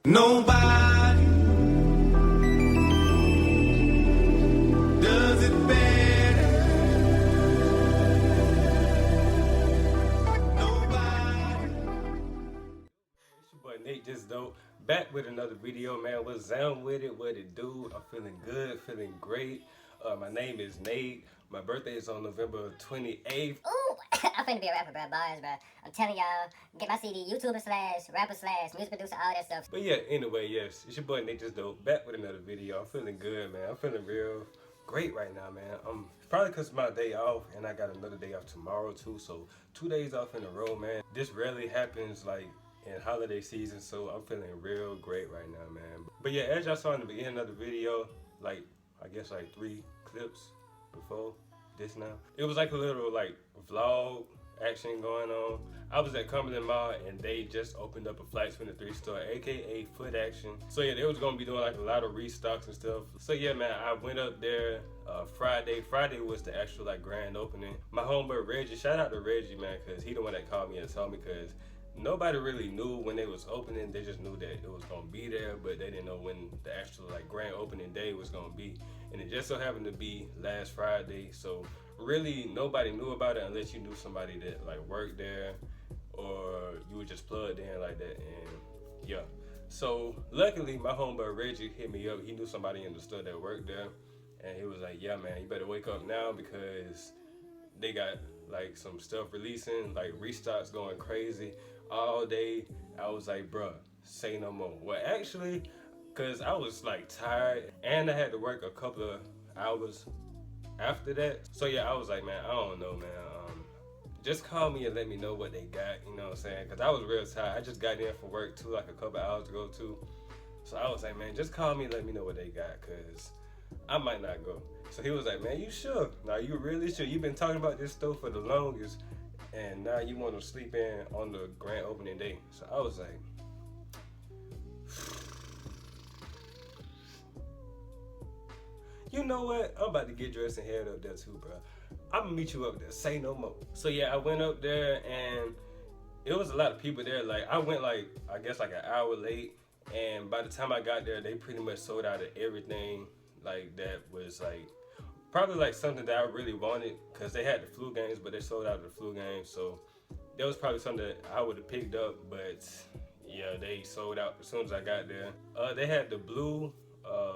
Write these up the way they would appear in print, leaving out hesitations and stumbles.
Nobody does it better. Nobody. It's your boy Natejustdope, back with another video, man. What's down with it? What it do? I'm feeling good, feeling great. My name is Nate. My birthday is on November 28th. Ooh, I'm finna be a rapper, bro. Bars, bro. I'm telling y'all, get my CD, YouTuber / rapper / music producer, all that stuff. But yeah, anyway, yes, it's your boy Natejustdope, back with another video. I'm feeling good, man. I'm feeling real great right now, man. Probably because it's my day off, and I got another day off tomorrow too. So 2 days off in a row, man. This rarely happens like in holiday season, so I'm feeling real great right now, man. But yeah, as y'all saw in the beginning of the video, like I guess like 3 clips before this now, it was like a little like vlog action going on. I was at Cumberland Mall and they just opened up a Flax 23 store, aka Foot Action. So yeah, they was gonna be doing like a lot of restocks and stuff. So yeah, man, I went up there Friday. Friday was the actual like grand opening. My homeboy Reggie, shout out to Reggie, man, cause he the one that called me and told me, cause nobody really knew when they was opening. They just knew that it was gonna be there, but they didn't know when the actual like grand opening day was gonna be. And it just so happened to be last Friday, so really nobody knew about it unless you knew somebody that like worked there or you were just plugged in like that. And yeah, so luckily my homeboy Reggie hit me up. He knew somebody in the store that worked there, and he was like, yeah man, you better wake up now because they got like some stuff releasing, like restocks going crazy all day. I was like, bruh, say no more. Well, actually, cause I was like tired and I had to work a couple of hours after that. So yeah, I was like, man, I don't know, man. Just call me and let me know what they got, you know what I'm saying? Cause I was real tired. I just got in for work too, like a couple hours ago too. So I was like, man, just call me and let me know what they got, cause I might not go. So he was like, man, you sure? Now you really sure? You've been talking about this store for the longest, and now you want to sleep in on the grand opening day. So I was like, you know what? I'm about to get dressed and head up there too, bro. I'm gonna meet you up there. Say no more. So yeah, I went up there and it was a lot of people there. Like I went like, I guess like an hour late, and by the time I got there, they pretty much sold out of everything like that was like probably like something that I really wanted, because they had the flu games, but they sold out of the flu games. So that was probably something that I would have picked up, but yeah, they sold out as soon as I got there. They had the blue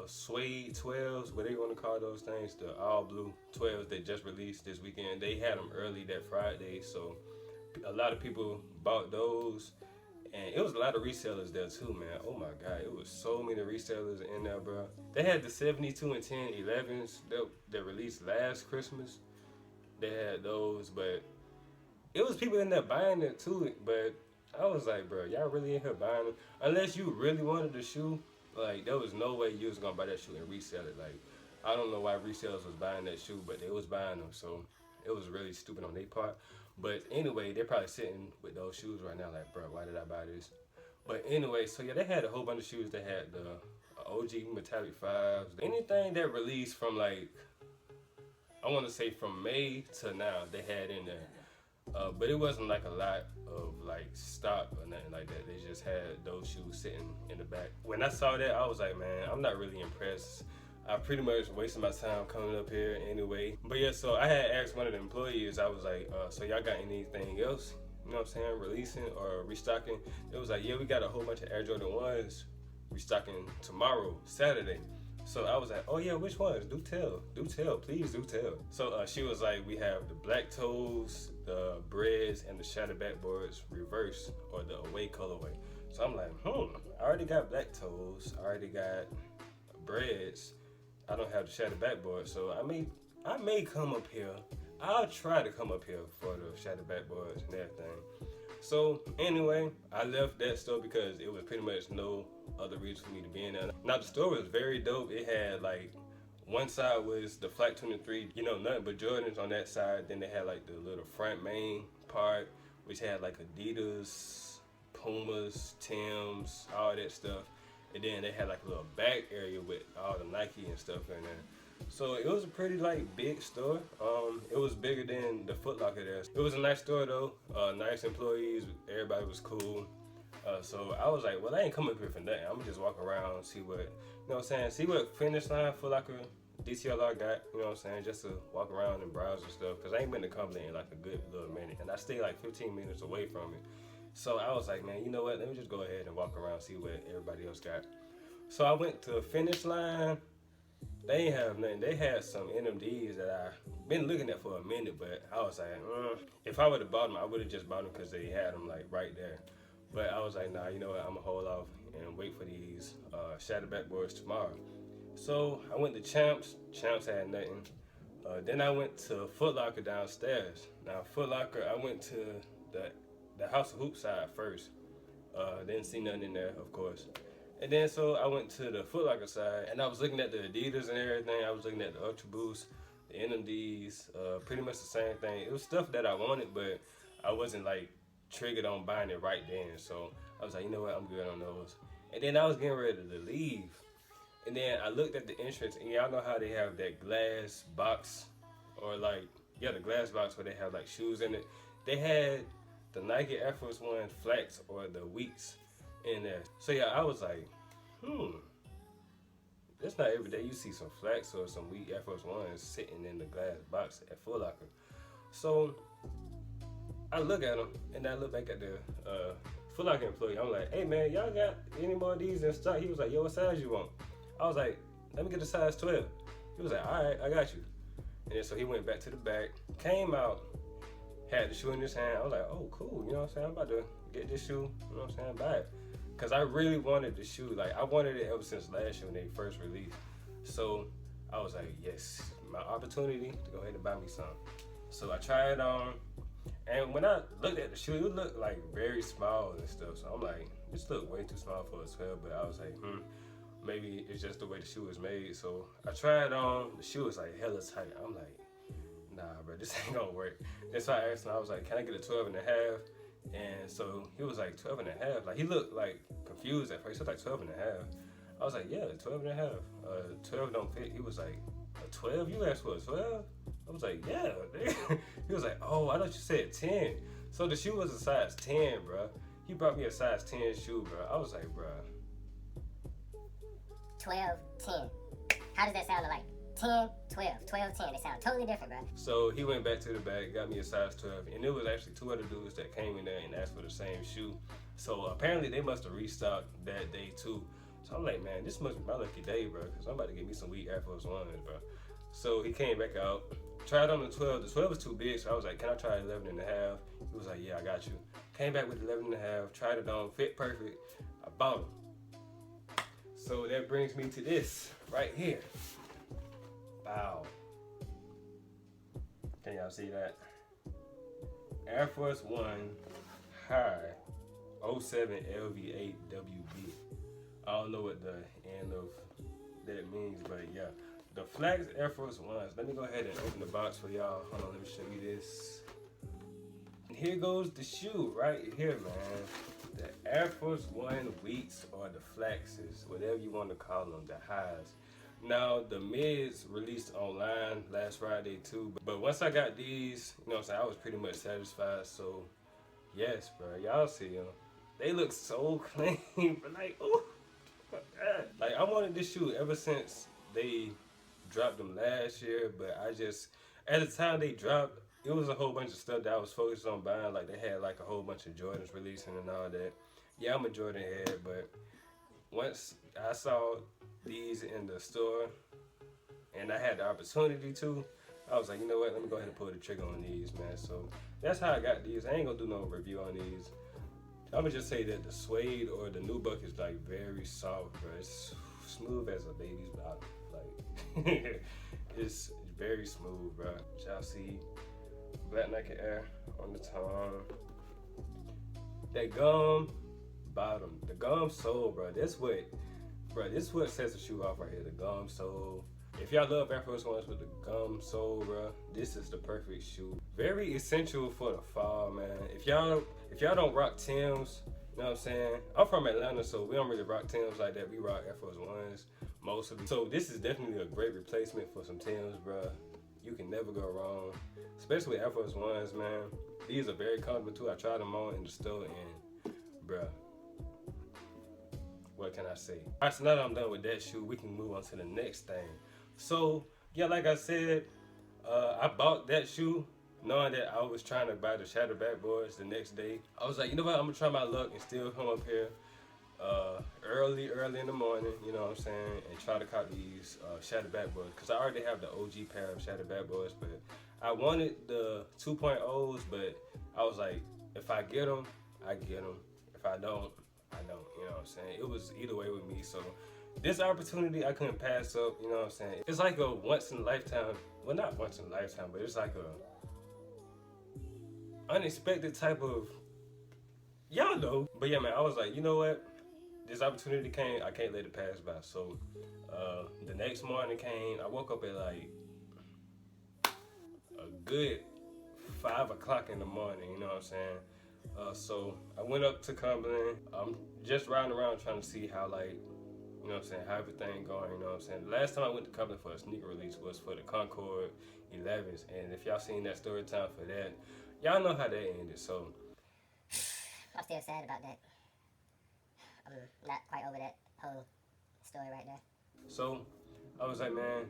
suede 12s, what they want to call those things, the all blue 12s that just released this weekend. They had them early that Friday, so a lot of people bought those. And it was a lot of resellers there too, man. Oh my God, it was so many resellers in there, bro. They had the 72 and 10 11s that released last Christmas. They had those, but it was people in there buying it too. But I was like, bro, y'all really in here buying them? Unless you really wanted the shoe, like there was no way you was gonna buy that shoe and resell it. Like I don't know why resellers was buying that shoe, but they was buying them. So it was really stupid on their part. But anyway, they're probably sitting with those shoes right now like, bro, why did I buy this? But anyway, so yeah, they had a whole bunch of shoes. They had the OG Metallic 5s. Anything that released from like, I want to say from May to now, they had in there. But it wasn't like a lot of like stock or nothing like that. They just had those shoes sitting in the back. When I saw that, I was like, man, I'm not really impressed. I pretty much wasted my time coming up here anyway. But yeah, so I had asked one of the employees, I was like, so y'all got anything else, you know what I'm saying, releasing or restocking? It was like, yeah, we got a whole bunch of Air Jordan 1s restocking tomorrow, Saturday. So I was like, oh yeah, which ones? Do tell, please do tell. So she was like, we have the black toes, the breads, and the shadow backboards reverse, or the away colorway. So I'm like, I already got black toes, I already got breads. I don't have the shadow backboard, so I may come up here. I'll try to come up here for the shadow backboards and everything. So anyway, I left that store because it was pretty much no other reason for me to be in there. Now the store was very dope. It had like, one side was the Flax 23, you know, nothing but Jordans on that side. Then they had like the little front main part, which had like Adidas, Pumas, Timbs, all that stuff. And then they had like a little back area with all the Nike and stuff in there. So it was a pretty like big store. It was bigger than the Foot Locker there. It was a nice store though. Nice employees. Everybody was cool. So I was like, well, I ain't coming here for nothing. I'm gonna just walk around, see what, you know what I'm saying, see what Finish Line for like a DTLR got, you know what I'm saying, just to walk around and browse and stuff. Cause I ain't been to Cumberland in like a good little minute, and I stay like 15 minutes away from it. So I was like, man, you know what? Let me just go ahead and walk around, see what everybody else got. So I went to Finish Line. They ain't have nothing. They had some NMDs that I been looking at for a minute, but I was like, if I would have bought them, I would have just bought them because they had them like right there. But I was like, nah, you know what? I'm gonna hold off and wait for these Shadow Backboards tomorrow. So I went to Champs. Champs had nothing. Then I went to Foot Locker downstairs. Now Foot Locker, I went to the House of Hoop side first. Didn't see nothing in there, of course. And then so I went to the Foot Locker side, and I was looking at the Adidas and everything. I was looking at the Ultra Boost, the NMDs, pretty much the same thing. It was stuff that I wanted, but I wasn't like triggered on buying it right then. So I was like, you know what, I'm good on those. And then I was getting ready to leave. And then I looked at the entrance, and y'all know how they have that glass box, or like, yeah, the glass box where they have like shoes in it. They had the Nike Air Force One Flax or the Weeks in there. So yeah, I was like, it's not every day you see some Flax or some weak Air Force Ones sitting in the glass box at Foot Locker. So I look at them, and I look back at the Foot Locker employee. I'm like, hey man, y'all got any more of these in stock? He was like, yo, what size you want? I was like, let me get a size 12. He was like, all right, I got you. And then so he went back to the back, came out, had the shoe in his hand. I was like, oh, cool, you know what I'm saying? I'm about to get this shoe, you know what I'm saying, buy it. Because I really wanted the shoe. Like, I wanted it ever since last year when they first released. So I was like, yes, my opportunity to go ahead and buy me some. So I tried it on. And when I looked at the shoe, it looked like very small and stuff. So I'm like, this looked way too small for a 12. But I was like, maybe it's just the way the shoe is made. So I tried it on. The shoe was like hella tight. I'm like, nah, bro, this ain't gonna work. And so I asked him, I was like, can I get a 12 and a half? And so he was like 12 and a half. Like, he looked like confused at first. He was like 12 and a half. I was like, yeah, 12 and a half. 12 don't fit. He was like, a 12? You asked for a 12? I was like, yeah. He was like, oh, I thought you said 10. So the shoe was a size 10, bro. He brought me a size 10 shoe, bro. I was like, bro. 12, 10. How does that sound like? 10, 12, 12, 10. They sound totally different, bro. So he went back to the back, got me a size 12, and it was actually 2 other dudes that came in there and asked for the same shoe. So apparently they must have restocked that day too. So I'm like, man, this must be my lucky day, bro, because I'm about to get me some weak Air Force Ones, bro. So he came back out, tried on the 12. The 12 was too big, so I was like, can I try 11 and a half? He was like, yeah, I got you. Came back with 11 and a half, tried it on, fit perfect. I bought them. So that brings me to this right here. Wow. Can y'all see that? Air Force One High 07 LV8WB. I don't know what the end of that means, but yeah. The Flax Air Force Ones. Let me go ahead and open the box for y'all. Hold on, let me show you this. And here goes the shoe right here, man. The Air Force One Wheats or the Flaxes, whatever you want to call them, the highs. Now, the mids released online last Friday too, but once I got these, you know what I'm saying, I was pretty much satisfied. So, yes, bro, y'all see them. They look so clean, but like, oh my God. Like, I wanted this shoe ever since they dropped them last year, but I just, at the time they dropped, it was a whole bunch of stuff that I was focused on buying. Like, they had like a whole bunch of Jordans releasing and all that. Yeah, I'm a Jordan head, but once I saw these in the store and I had the opportunity to, I was like, you know what, let me go ahead and pull the trigger on these, man. So that's how I got these. I ain't gonna do no review on these. I'm gonna just say that the suede or the nubuck is like very soft, bro. It's smooth as a baby's bottom. Like, it's very smooth, bro. Y'all see Black Nike Air on the tongue. That gum bottom, the gum sole, bro. This is what sets the shoe off right here. The gum sole. If y'all love Air Force Ones with the gum sole, bro, this is the perfect shoe. Very essential for the fall, man. If y'all don't rock Timbs, you know what I'm saying? I'm from Atlanta, so we don't really rock Timbs like that. We rock Air Force Ones mostly. So this is definitely a great replacement for some Timbs, bro. You can never go wrong, especially with Air Force Ones, man. These are very comfortable too. I tried them on in the store and, bro, what can I say? Alright, so now that I'm done with that shoe, we can move on to the next thing. So yeah, like I said, I bought that shoe knowing that I was trying to buy the Shadow Backboards the next day. I was like, you know what, I'm gonna try my luck and still come up here early in the morning, you know what I'm saying, and try to cop these Shadow Backboards, because I already have the OG pair of Shadow Backboards, but I wanted the 2.0s, but I was like, if I get them, I get them. If I don't, I don't, you know what I'm saying. It was either way with me, so this opportunity I couldn't pass up, you know what I'm saying. It's like a once in a lifetime, well, not once in a lifetime, but it's like a unexpected type of, y'all know. But yeah, man, I was like, you know what, this opportunity came, I can't let it pass by. So the next morning came, I woke up at like a good 5 o'clock in the morning, you know what I'm saying. So I went up to Cumberland. I'm just riding around trying to see how, like, you know what I'm saying, how everything going, you know what I'm saying. The last time I went to Cumberland for a sneaker release was for the Concord 11s, and if y'all seen that story time for that, y'all know how that ended. So I'm still sad about that. I'm not quite over that whole story right there. So I was like, man,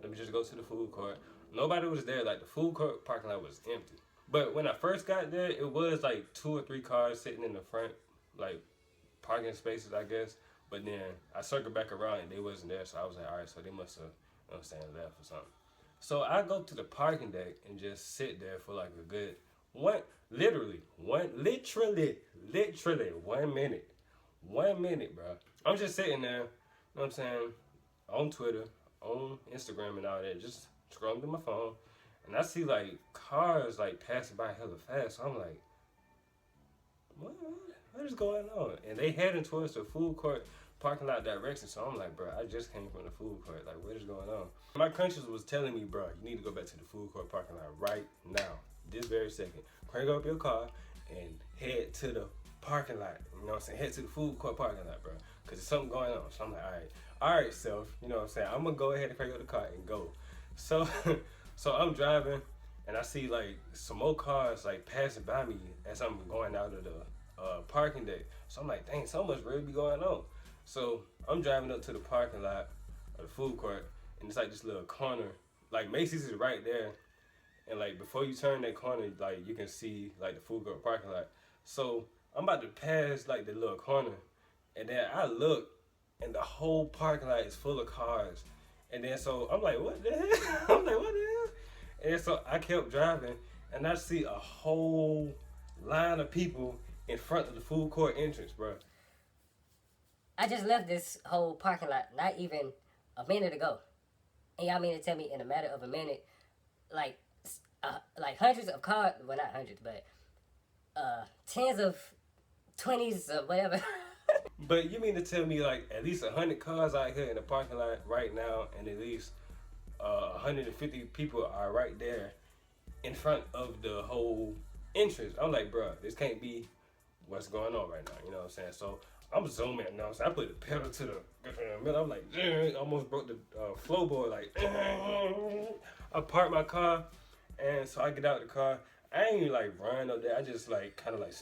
let me just go to the food court. Nobody was there. Like, the food court parking lot was empty. But when I first got there, it was like 2 or 3 cars sitting in the front, like parking spaces, I guess. But then I circled back around and they wasn't there. So I was like, all right, so they must have, you know what I'm saying, left or something. So I go to the parking deck and just sit there for like a good literally 1 minute. 1 minute, bro. I'm just sitting there, you know what I'm saying, on Twitter, on Instagram and all that, just scrolling through my phone. And I see like cars like passing by hella fast. So I'm like, what is going on? And they heading towards the food court parking lot direction. So I'm like, bro, I just came from the food court. Like, what is going on? My conscience was telling me, bro, you need to go back to the food court parking lot right now. This very second. Crank up your car and head to the parking lot. You know what I'm saying? Head to the food court parking lot, bro. Because there's something going on. So I'm like, all right, self. You know what I'm saying? I'm going to go ahead and crank up the car and go. So so I'm driving, and I see like some more cars like passing by me as I'm going out of the parking deck. So I'm like, dang, so much really be going on. So I'm driving up to the parking lot of the food court, and it's like this little corner. Like, Macy's is right there, and like before you turn that corner, like you can see like the food court parking lot. So I'm about to pass like the little corner, and then I look, and the whole parking lot is full of cars. And then so I'm like, what the hell? I'm like, what the hell? And so I kept driving, and I see a whole line of people in front of the food court entrance, bro. I just left this whole parking lot not even a minute ago. And y'all mean to tell me in a matter of a minute, like hundreds of cars, well, not hundreds, but tens of 20s or whatever. But you mean to tell me like at least 100 cars out here in the parking lot right now, and at least 150 people are right there in front of the whole entrance? I'm like, bro, this can't be what's going on right now, you know what I'm saying? So I'm zooming, you know what I'm saying? I put the pedal to the middle. I'm like, almost broke the floorboard, like, I parked my car, and so I get out of the car. I ain't even like run up there. I just like kind of like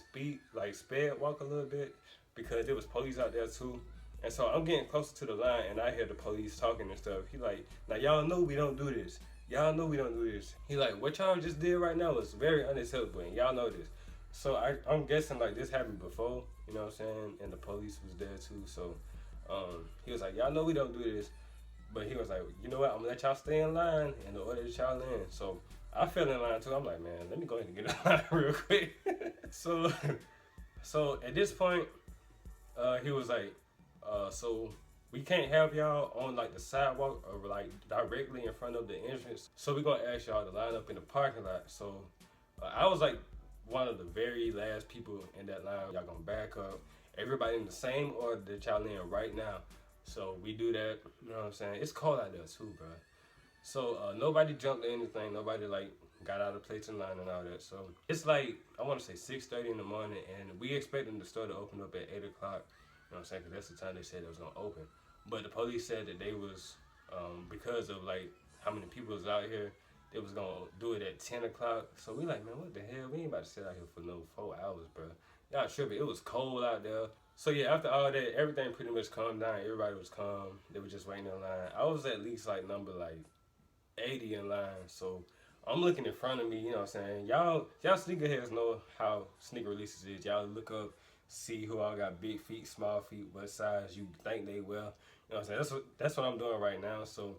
sped walk a little bit, because there was police out there too. And so I'm getting closer to the line, and I hear the police talking and stuff. He like, now y'all know we don't do this. Y'all know we don't do this. He like, what y'all just did right now was very unacceptable, and y'all know this. So I'm guessing like this happened before, you know what I'm saying? And the police was there too. So he was like, y'all know we don't do this. But he was like, you know what, I'm gonna let y'all stay in line in the order that y'all in. So I fell in line too. I'm like, man, let me go ahead and get in line real quick. So at this point, he was like, so we can't have y'all on like the sidewalk or like directly in front of the entrance. So we're gonna ask y'all to line up in the parking lot. So I was like one of the very last people in that line. Y'all gonna back up. Everybody in the same order that y'all in right now. So we do that, you know what I'm saying? It's cold out there too, bro. So nobody jumped or anything. Nobody like got out of place in line and all that. So it's like, I want to say 6:30 in the morning, and we expecting the store to open up at 8 o'clock. You know what I'm saying? Because that's the time they said it was going to open. But the police said that they was, because of like how many people was out here, they was going to do it at 10 o'clock. So we like, man, what the hell? We ain't about to sit out here for no 4 hours, bro. Y'all tripping. It was cold out there. So yeah, after all that, everything pretty much calmed down. Everybody was calm. They were just waiting in line. I was at least like number like 80 in line. So I'm looking in front of me, you know what I'm saying? Y'all sneakerheads know how sneaker releases is. Y'all look up, see who all got big feet, small feet, what size you think they will. You know what I'm saying? That's what I'm doing right now. So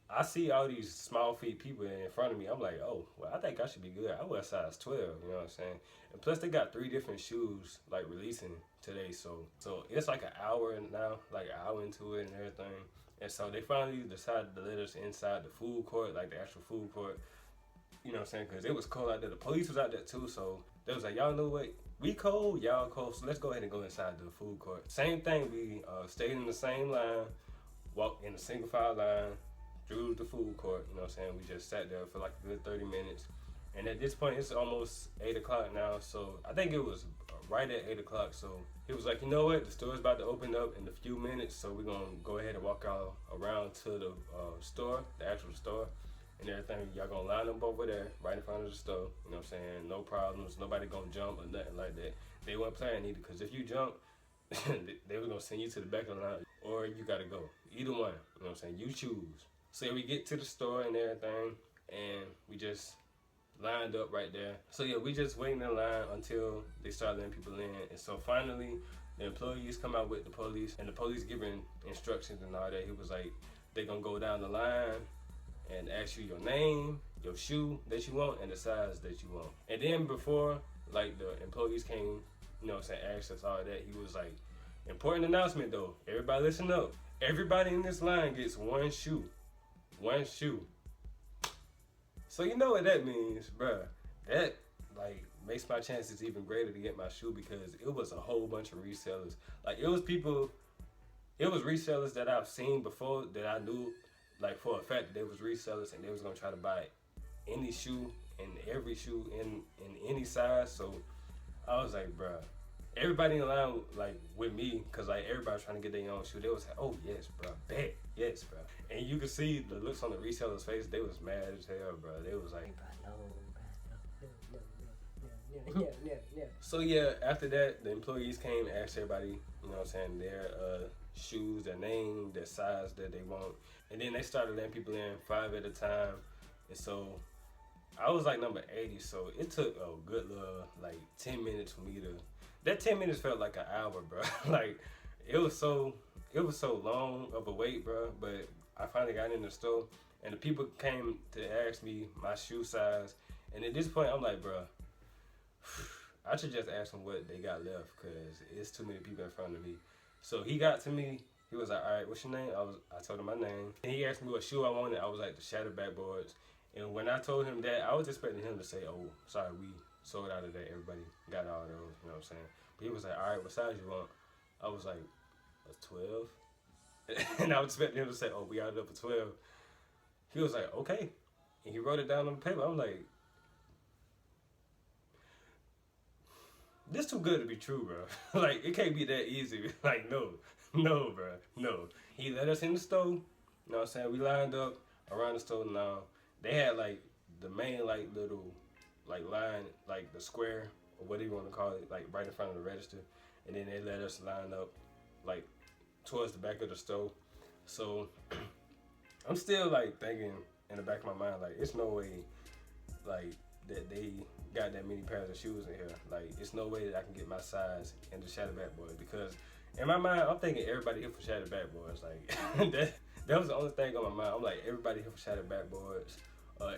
I see all these small feet people in front of me. I'm like, oh, well, I think I should be good. I wear size 12, you know what I'm saying? And plus, they got 3 different shoes like releasing today. So it's like an hour now, like an hour into it and everything. And so they finally decided to let us inside the food court, like the actual food court. You know what I'm saying? Because it was cold out there. The police was out there too. So they was like, y'all know what? We cold, y'all cold. So let's go ahead and go inside the food court. Same thing. We stayed in the same line, walked in a single file line, through the food court. You know what I'm saying? We just sat there for like a good 30 minutes. And at this point, it's almost 8 o'clock now. So I think it was right at 8 o'clock. So he was like, you know what? The store's about to open up in a few minutes. So we're going to go ahead and walk all around to the store, the actual store. And everything, y'all gonna line up over there, right in front of the store. You know what I'm saying? No problems. Nobody gonna jump or nothing like that. They weren't playing either, because if you jump, they were gonna send you to the back of the line, or you gotta go. Either one. You know what I'm saying? You choose. So we get to the store and everything, and we just lined up right there. So yeah, we just waiting in line until they start letting people in. And so finally, the employees come out with the police, and the police giving instructions and all that. He was like, they gonna go down the line and ask you your name, your shoe that you want, and the size that you want. And then before, like, the employees came, you know what I'm saying, asked us all that, he was like, important announcement though, everybody listen up. Everybody in this line gets one shoe. One shoe. So you know what that means, bruh. That, like, makes my chances even greater to get my shoe, because it was a whole bunch of resellers. Like, it was resellers that I've seen before that I knew, like, for a fact that they was resellers and they was gonna try to buy any shoe and every shoe in any size. So I was like, bruh, everybody in line like with me, cause like everybody trying to get their own shoe. They was like, oh yes, bruh, bet, yes, bruh. And you could see the looks on the resellers' face. They was mad as hell, bruh. They was like, No. So yeah, after that, the employees came, asked everybody, you know what I'm saying, their shoes, their name, their size that they want. And then they started letting people in 5 at a time. And so I was like number 80, so it took a good little, like, 10 minutes for me to, that 10 minutes felt like an hour, bro. Like, it was so long of a wait, bro. But I finally got in the store, and the people came to ask me my shoe size. And at this point, I'm like, bro, I should just ask them what they got left, because it's too many people in front of me. So he got to me. He was like, all right, what's your name? I told him my name. And he asked me what shoe I wanted. I was like, the Shattered Backboards. And when I told him that, I was expecting him to say, oh, sorry, we sold out of that. Everybody got all those, you know what I'm saying? But he was like, all right, what size you want? I was like, a 12? And I was expecting him to say, oh, we got it up for 12. He was like, okay. And he wrote it down on the paper. I'm like, this too good to be true, bro. Like, it can't be that easy. Like, no, bro, no. He let us in the store, you know what I'm saying? We lined up around the store now. They had, like, the main, like, little, like, line, like, the square, or whatever you want to call it, like, right in front of the register. And then they let us line up, like, towards the back of the store. So, I'm still, like, thinking in the back of my mind, like, it's no way, like, that they got that many pairs of shoes in here. Like, it's no way that I can get my size in the Shattered Backboards, because in my mind, I'm thinking everybody here for Shattered Backboards. Like, that was the only thing on my mind. I'm like, everybody here for Shattered Backboards.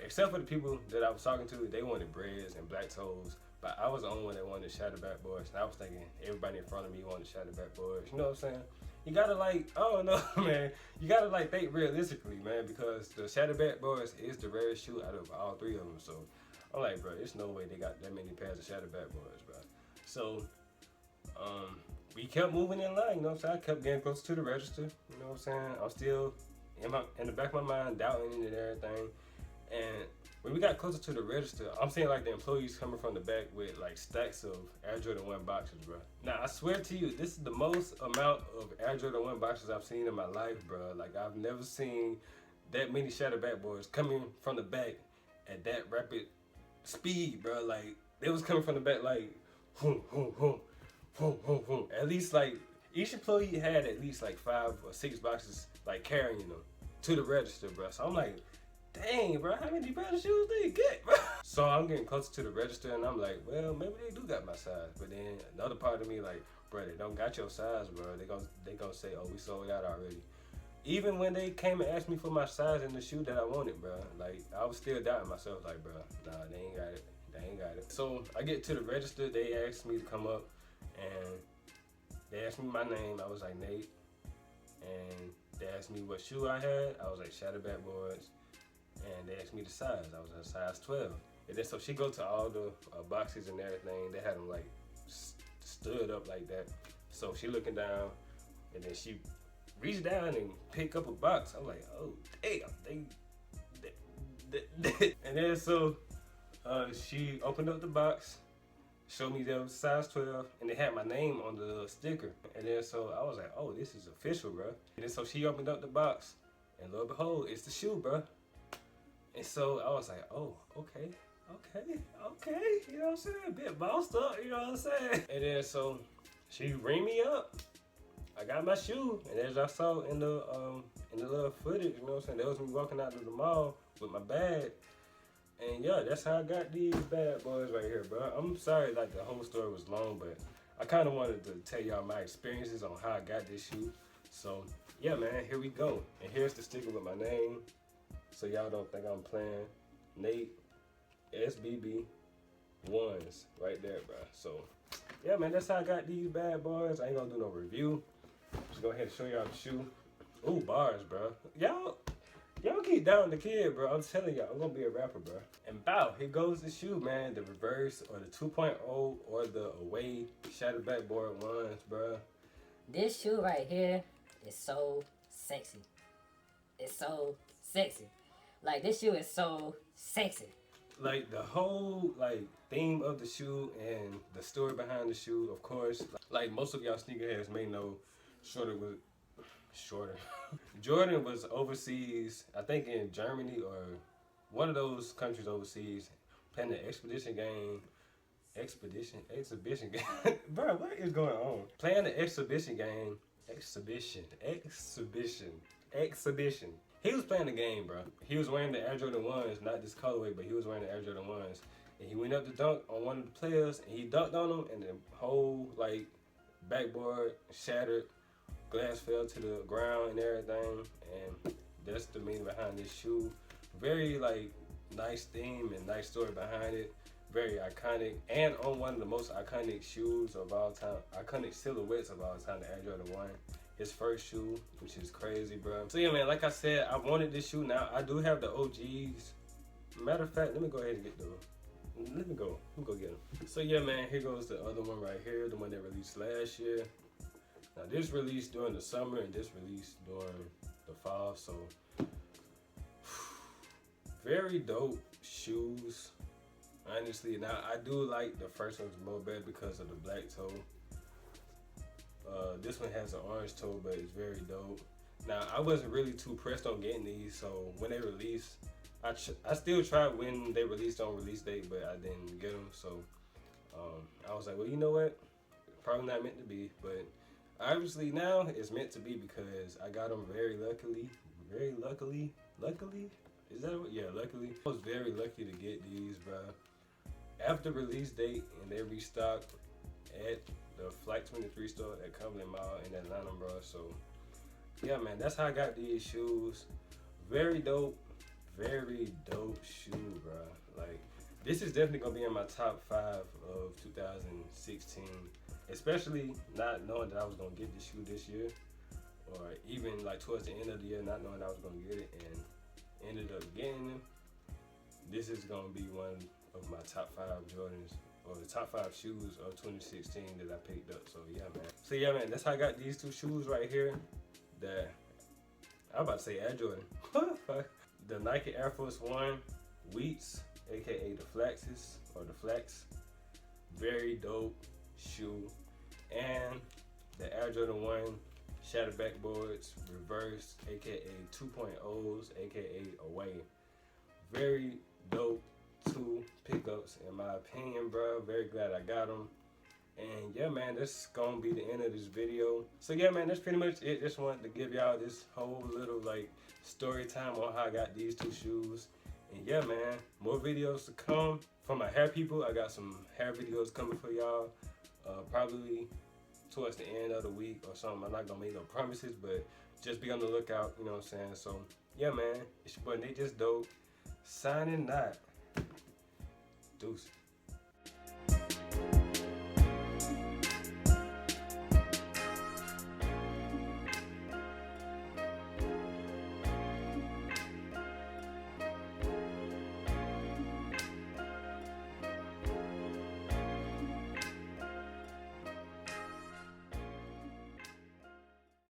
Except for the people that I was talking to, they wanted breads and black toes, but I was the only one that wanted Shattered Backboards. And I was thinking everybody in front of me wanted Shattered Backboards. You know what I'm saying? You gotta, like, I don't know, man. You gotta, like, think realistically, man, because the Shattered Backboards is the rarest shoe out of all 3 of them. So I'm like, bro, there's no way they got that many pairs of Shattered Backboards, bro. So, we kept moving in line, you know what I'm saying? I kept getting closer to the register, you know what I'm saying? I'm still in the back of my mind doubting it and everything. And when we got closer to the register, I'm seeing like the employees coming from the back with like stacks of Air Jordan 1 boxes, bro. Now, I swear to you, this is the most amount of Air Jordan 1 boxes I've seen in my life, bro. Like, I've never seen that many Shattered Backboards coming from the back at that rapid speed, bro. Like, they was coming from the back like, boom, boom, boom, boom, boom, boom. At least like each employee had at least like 5 or 6 boxes like carrying them to the register, bro. So I'm like, dang, bro, how many pair of shoes do you get, bro? So I'm getting closer to the register, and I'm like, well, maybe they do got my size. But then another part of me like, bro, they don't got your size, bro. They gonna say, oh, we sold out already. Even when they came and asked me for my size in the shoe that I wanted, bro, like I was still doubting myself, like, bro, nah, they ain't got it. They ain't got it. So I get to the register. They asked me to come up, and they asked me my name. I was like Nate, and they asked me what shoe I had. I was like Backboards, and they asked me the size. I was a size 12. And then so she go to all the boxes and everything. They had them like stood up like that. So she looking down, and then she reached down and pick up a box. I'm like, oh damn, and then so she opened up the box, showed me that was size 12, and they had my name on the sticker. And then so I was like, oh, this is official, bro. And then so she opened up the box, and lo and behold, it's the shoe, bro. And so I was like, oh, okay. You know what I'm saying? A bit bossed up, you know what I'm saying? And then so she ring me up. I got my shoe, and as I saw in the little footage, you know what I'm saying, that was me walking out to the mall with my bag. And yeah, that's how I got these bad boys right here, bro. I'm sorry like the whole story was long, but I kind of wanted to tell y'all my experiences on how I got this shoe. So yeah, man, here we go. And here's the sticker with my name, so y'all don't think I'm playing. Nate SBB ones right there, bro. So yeah, man, that's how I got these bad boys. I ain't gonna do no review. Just go ahead and show y'all the shoe. Ooh, bars, bro. Y'all keep down the kid, bro. I'm telling y'all, I'm gonna be a rapper, bro. And bow, here goes the shoe, man. The reverse or the 2.0 or the away Backboard ones, bro. This shoe right here is so sexy. It's so sexy. Like, this shoe is so sexy. Like, the whole, like, theme of the shoe and the story behind the shoe, of course. Like, most of y'all sneakerheads may know Jordan was overseas, I think in Germany or one of those countries overseas, playing the exhibition game. Bro, what is going on? Playing the exhibition game. Exhibition. He was playing the game, bro. He was wearing the Air Jordan 1s, not this colorway, but he was wearing the Air Jordan 1s. And he went up to dunk on one of the players, and he dunked on him, and the whole, like, backboard shattered. Glass fell to the ground and everything, and that's the meaning behind this shoe. Very like nice theme and nice story behind it. Very iconic, and on one of the most iconic shoes of all time, iconic silhouettes of all time, the Air Jordan 1. His first shoe, which is crazy, bro. So yeah, man, like I said, I wanted this shoe. Now I do have the OGs. Matter of fact, let me go ahead and get the. Let me go get them. So yeah, man, here goes the other one right here, the one that released last year. Now this released during the summer and this released during the fall, so very dope shoes, honestly. Now I do like the first one's more better because of the black toe. This one has an orange toe, but it's very dope. Now I wasn't really too pressed on getting these, so when they released, I still tried when they released on release date, but I didn't get them. So I was like, well, you know what? Probably not meant to be, but obviously now it's meant to be because I got them very luckily. Is that what? Yeah, luckily. I was very lucky to get these, bro. After release date, and they restocked at the Flax 23 store at Cumberland Mall in Atlanta, bro. So yeah, man, that's how I got these shoes. Very dope shoe, bro. Like, this is definitely gonna be in my top 5 of 2016. Especially not knowing that I was gonna get this shoe this year, or even like towards the end of the year, not knowing I was gonna get it and ended up getting them. This is gonna be one of my top 5 Jordans, or the top 5 shoes of 2016 that I picked up. So yeah, man. That's how I got these 2 shoes right here. I'm about to say Air Jordan. The Nike Air Force One Wheats, aka the Flaxes or the Flax. Very dope shoe. And the Air Jordan 1 Backboards reversed, aka 2.0s, aka away. Very dope 2 pickups in my opinion, bro. Very glad I got them. And yeah, man, this is gonna be the end of this video. So yeah, man, that's pretty much it. Just wanted to give y'all this whole little like story time on how I got these two shoes. And yeah, man, more videos to come. For my hair people, I got some hair videos coming for y'all. Probably towards the end of the week or something. I'm not gonna make no promises, but just be on the lookout, you know what I'm saying? So yeah, man, it's your boy Natejustdope, signing out. Deuces.